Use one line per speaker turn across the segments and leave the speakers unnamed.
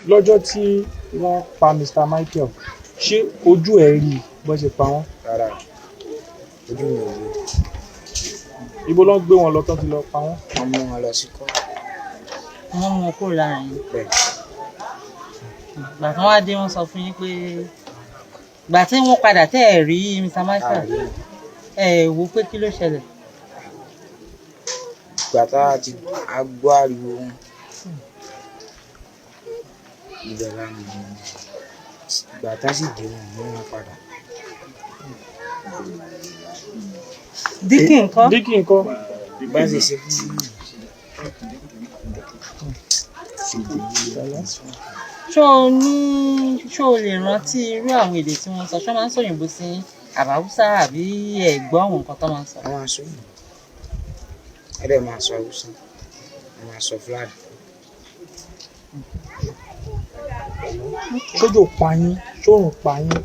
lọ́jọ́ tí wọ́n pa Mr. Michael ṣé ojú ẹ̀ rí bó ṣe pa wọ́n?
Rárá, ojú mi ò rí.
Ibo ló ń gbé wọn lọ tán ti lọ pa wọ́n?
Wọ́n mú wọn lọ sí kóòtù.
Wọ́n mú kúrò lára yín.
Bẹ́ẹ̀
Ìgbà tí wọ́n wá dé wọ́n sọ fún yín pé ìgbà tí wọ́n padà tẹ́ ẹ̀ rí Mr. Michael wò pé kí ló ṣẹlẹ̀.
ìgbà tá a gbọ́ ariwo wọn ibẹ̀ la mọ̀ wọn. Ìgbà tá sì dé wọn mú wọn padà.
Díkì ńkọ́?
Díkì ńkọ́?
Bá ṣe ṣe fún mi.
Ṣó o lè rántí irú àwọn èdè tí wọ́n sọ? Ṣé wọ́n máa ń sọ òyìnbó sí àbáwúsá àbí ẹ̀gbọ́n àwọn nǹkan tó máa ń sọ?
Wọ́n máa sọ yìí. Wọ́n dẹ̀ máa sọ Haúsá. Wọ́n máa sọ Fúlàní.
Ṣójò pa yín? Ṣórùn pa yín?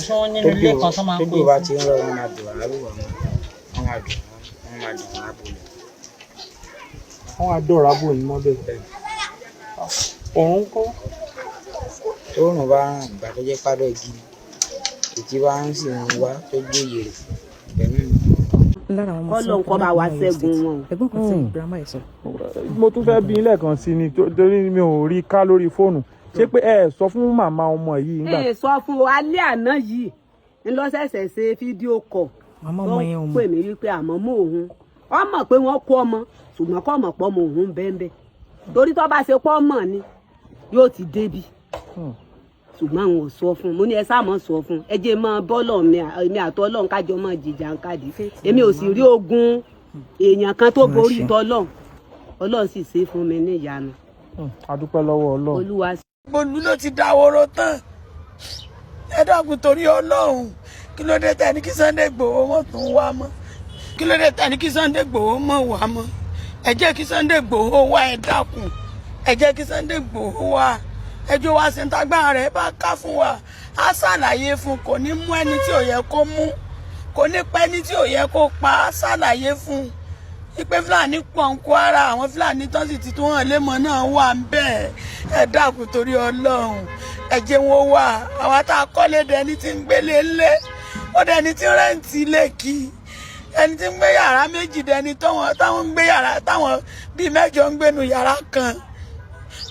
Ṣé wọ́n nínú ilé kan tó máa ń pè
Tójò bá ti ń rọ̀ wọ́n máa dùn àárò wọn. Wọ́n máa dùn àbúlé.
Wọ́n á dọ̀rọ̀ abò yín mọ́ bẹ́ẹ̀. Ọ̀run kọ́?
Tóòrùn bá ràn ìgbà tó jẹ́ pádọ̀ igi ni. Ètí bá ń sì ń wá tó gbóyè rẹ̀ pẹ̀lú mi.
Ọlọ́run kó bá wa ṣẹ́gun wọn.
Ẹ̀gbọ́n kan tí grandma ẹ̀ sọ.
Mo tún fẹ́ bí ilé kan sí ni torí mi ò rí ká lórí fóònù. Ṣé pé ẹ sọ fún màmá ọmọ yìí nígbà?
Ẹ sọ fún wa alẹ́ àná yìí ń lọ ṣẹ̀ṣẹ̀ ṣe fídíò kọ̀.
Màmá ọmọ yẹn ò mọ̀.
Tó pè mí wípé àmọ́ mọ́ òun. Ó mọ̀ pé wọ́n kó ọmọ ṣùgbọ́n kọ́ mọ̀ pọ́ ọmọ òun bẹ́ẹ̀ torí tó bá ṣe pọ́ mọ̀ ni yóò ti débi. Ṣùgbọ́n àwọn ò sọ fún un. Mo ní ẹ sáà mọ̀ sọ fún un. Ẹ jẹ́ mọ́ bọ́ọ̀lọ̀ mi àtọ́ Ọlọ́run kájọ mọ́ jìjà ń kádì. Èmi ò sì rí ogun èèyàn kan tó borí tọ́lọ́run. Ọlọ́run sì ṣe fún mi ní ìyanu.
A dúpẹ́ lọ́wọ́ Ọlọ́run.
Olúwa
Bolú ló ti dáwọ́rọ́ tán. Ẹ dákun torí Ọlọ́run. Kí ló dé tẹ́ ní kí Sunday Igboho wọ́n tún wá mọ́? Kí ló dé tẹ́ ní kí Sunday Igboho mọ̀ wá mọ́? Ẹ jẹ́ kí Sunday Igboho wá, ẹ dákun. Ẹ jẹ́ kí Sunday Igboho wá. Ẹjọ́ wa ṣe ń tagbára rẹ̀ bá ká fún wa. Á ṣàlàyé fún, kò ní mú ẹni tí ò yẹ kó mú. Kò ní pẹ́ ẹni tí ò yẹ kó pa. Á ṣàlàyé fún. Ìpè Fúlàní pọ̀ ń Kwara, àwọn Fúlàní tán sì ti tún hàn lémọ̀ náà wà ń bẹ̀. Ẹ dákun torí Ọlọ́run. Ẹ jẹ́ wọn wà. Àwa tá a kọ́lé dẹni tí ń gbélé lé. Ó dẹni tí ń rẹ́ǹtì ilé kí. Ẹni tí ń gbé yàrá méjì dẹni táwọn ń gbé yàrá táwọn bíi mẹ́jọ ń gbénu yàrá kan.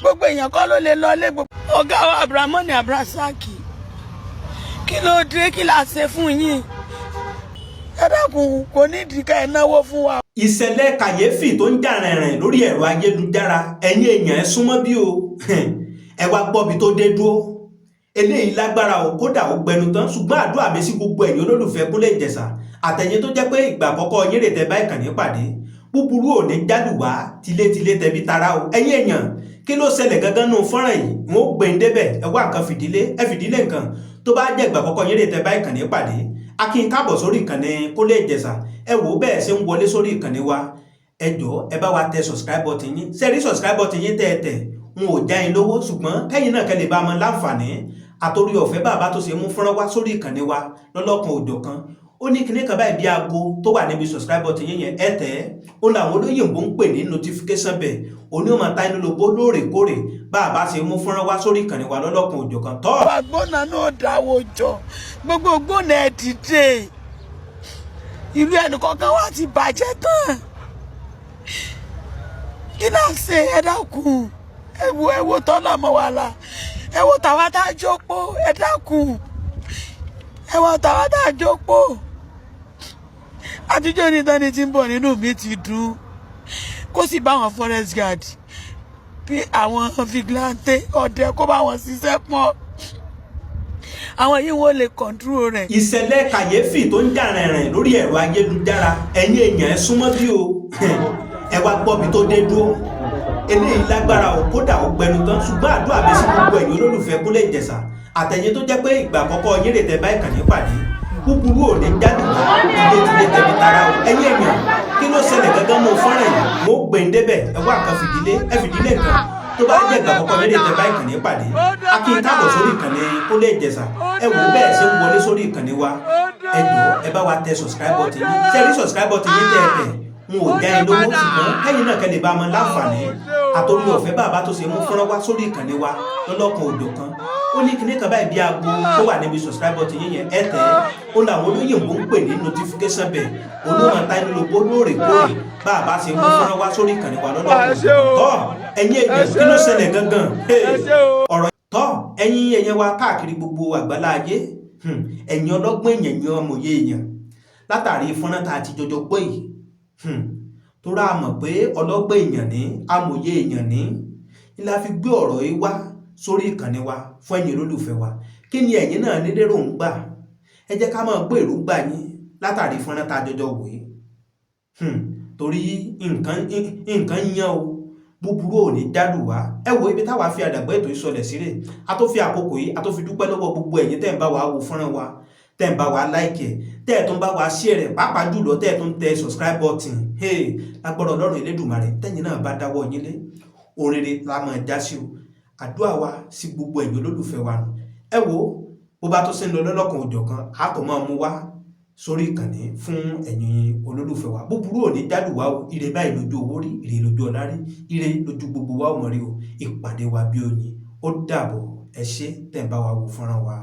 Gbogbo èèyàn kọ́ ló lè lọ lé gbogbo. Ọ̀gá wa Abdulrahman Abdulrasaq. Kí ló dé kí la ṣe fún yín? Ẹ dákun kò ní ìdíkà ẹ̀ náwó fún wa.
Ìṣẹ̀lẹ̀ kàyéfì tó ń jà rìnrìn lórí ẹ̀rọ ayélujára ẹ̀yin èèyàn ẹ súnmọ́ bí o ẹ wá gbọ́bi tó dé dúró eléyìí lágbára o kódà ó gbẹnu tán ṣùgbọ́n àdúrà mi sí gbogbo ẹ̀yin olólùfẹ́ Kúnlé Ìjẹ̀ṣà àtẹ̀yin tó jẹ́ pé ìgbà àkọ́kọ́ yín rè tẹ́ bá ìkànnì pàdé búburú ò ní jálùwá tilétilé tẹbi tara o ẹ̀yin èèyàn kí ló ṣẹlẹ̀ gangan nù fọ́nrán yìí wọn ó gbẹ̀yìn débẹ̀ ẹ wá nǹkan fìdílé nǹkan tó bá jẹ́ ìgbà àkọ́kọ́ yín rè tẹ́ bá ìkànnì pàdé akin káàbọ̀ sórí ìkànnì Kúnlé Ìjẹ̀ṣà ẹ wò ó bẹ́ẹ̀ ṣe ń wọlé sórí ìkànnì wa ẹ jọ̀ọ́ ẹ bá wa tẹ subscribe button yín sẹ́rí subscribe button yín tẹ́ẹ̀tẹ̀ n ò já yín lówó ṣùgbọ́n kẹ́yìn náà kẹ́lẹ̀ bá mọ láǹfààní àtòrí ọ̀fẹ́ bàbá tó ṣe mú fọ́nrán wá sórí ìkànnì wa lọ́lọ́kan òjọ̀ kan ó ní kíní kan báyìí bí aago tó wà níbi subscribe button yín yẹn ẹ tẹ̀ ó làwọn olóyìnbó ń pè ní notification bell òní ó máa ta inú lóbó lóòrèkóòrè bàbá ṣe mú fọ́nrán wá sórí ìkànnì wa lọ́lọ́kan òjọ̀ kan tọ́.
Àgbọ̀nà náà dáwọ́ jọ gbogbo gbọ́nà ẹ̀ dìde ìlú ẹnìkọ̀ọ̀kan wá ti bàjẹ́ tán kí náà ṣe ẹ dákun ẹ wo tọ́lá mọ́ wa la ẹ wo tàwa tá a jókòó ẹ dákun ẹ wo tàwa tá a jókòó àtijọ́ ní tani tí ń bọ̀ nínú mi ti dùn kó sì bá àwọn forest guard bí àwọn vigilante ọdẹ kó bá wọn ṣiṣẹ́ pọ̀ àwọn yìí wọ́n lè kọ̀ǹtúrò rẹ̀.
Ìṣẹ̀lẹ̀ kàyéfì tó ń jà rìnrìn lórí ẹ̀rọ ayélujára ẹ̀yin èèyàn ẹ súnmọ́ bí o ẹ wá gbọ́bi tó dé dúró eléyìí lágbára o kódà ó gbẹnu tán ṣùgbọ́n àdúrà mi sí gbogbo ẹ̀yin olólùfẹ́ Kúnlé Ìjẹ̀ṣà àtẹ̀yin tó jẹ́ pé ìgbà àkọ́kọ́ yín rè tẹ́ bá ìkànnì pàdé búburú ò ní jáde tilétilé tẹ̀mí tara o ẹ̀yin èèyàn kí ló ṣẹlẹ̀ gangan mọ́ fọ́nrán yìí mo gbẹ̀yìn débẹ̀ ẹ wá nǹkan fìdílé nǹkan tó bá jẹ́ ìgbà àkọ́kọ́ yín rè tẹ́ bá ìkànnì pàdé akin káàbọ̀ sórí ìkànnì Kúnlé Ìjẹ̀ṣà ẹ wò bẹ́ẹ̀ ṣe ń wọlé sórí ìkànnì wa ẹ jọ̀ọ́ ẹ bá wa tẹ subscribe button yín ṣe rí subscribe button yín tẹ́ ẹ tẹ̀ n ò já ẹ lówó ṣùgbọ́n kẹ́yìn náà kẹ́lẹ̀ bá mọ láǹfààní àtòrí ọ̀fẹ́ bàbá tó ṣe mú fọ́nrán wá sórí ìkànnì wa lọ́lọ́kan òjò kan ó ní kíní kan báyìí bí aago tó wà níbi subscribe button yẹn ẹ̀tẹ̀ ó làwọn olóyìnbó ń pè ní notification bell olóhùn táyé lóko lóòrèkóòrè bàbá ṣe mú fọ́nrán wá sórí ìkànnì wa lọ́lọ́kan òjò tọ́ ẹ̀yin èèyàn kí ló ṣẹlẹ̀ gangan ọ̀rọ̀ tọ́ ẹ̀yin èèyàn wa káàkiri gbogbo àgbálá ayé ẹ̀yin ọlọ́gbọ́n èèyàn yan ọmọye èèyàn látàrí fọ́nrán tá a ti jọjọ gbọ́ yìí tó rà mọ̀ pé ọlọ́gbọ́n èèyàn ní amòye èèyàn ní la fi gbé ọ̀rọ̀ yìí wá sórí ìkànnì wa fún ẹ̀yin olólùfẹ́ wa kí ni ẹ̀yin náà ní lérò ń gbà ẹ jẹ́ ká máa gbé èròǹgbà yín látàrí fọ́nrán tá a jọjọ wò yìí torí nǹkan yan o búburú ò ní dálù wá ẹ wo ibi táwa fi àdàgbà ètò ìsọlẹ̀ sílẹ̀ a tó fi àkókò yìí a tó fi dúpẹ́ lọ́wọ́ gbogbo ẹ̀yin tẹ́ ń bá wa wo fọ́nrán wa tẹ́ ń bá wa like tẹ́ ẹ̀ tó ń bá wa share rẹ̀ pàápàá jùlọ tẹ́ ẹ̀ tó ń tẹ subscribe button agbọ́dọ̀ Ọlọ́run Elédùmarè tẹ́yin náà bá dáwọ́ yín lé òrèrè la máa já sí o àdúrà wa sí gbogbo ẹ̀yin olólùfẹ́ wa nù ẹ wo bó bá tó ṣe ń lọ lọ́lọ́kan òjọ̀kan a tó máa mú wá sórí ìkànnì fún ẹ̀yin olólùfẹ́ wa búburú ò ní dálù wá o ire báyìí lójú owó rí ire lójú ọlá rí ire lójú gbogbo wa ò mọ̀ rí o ìpàdé wa bí oyin ó dàbọ̀ ẹ ṣé tẹ́ ń bá wa wò fọ́nrán wa.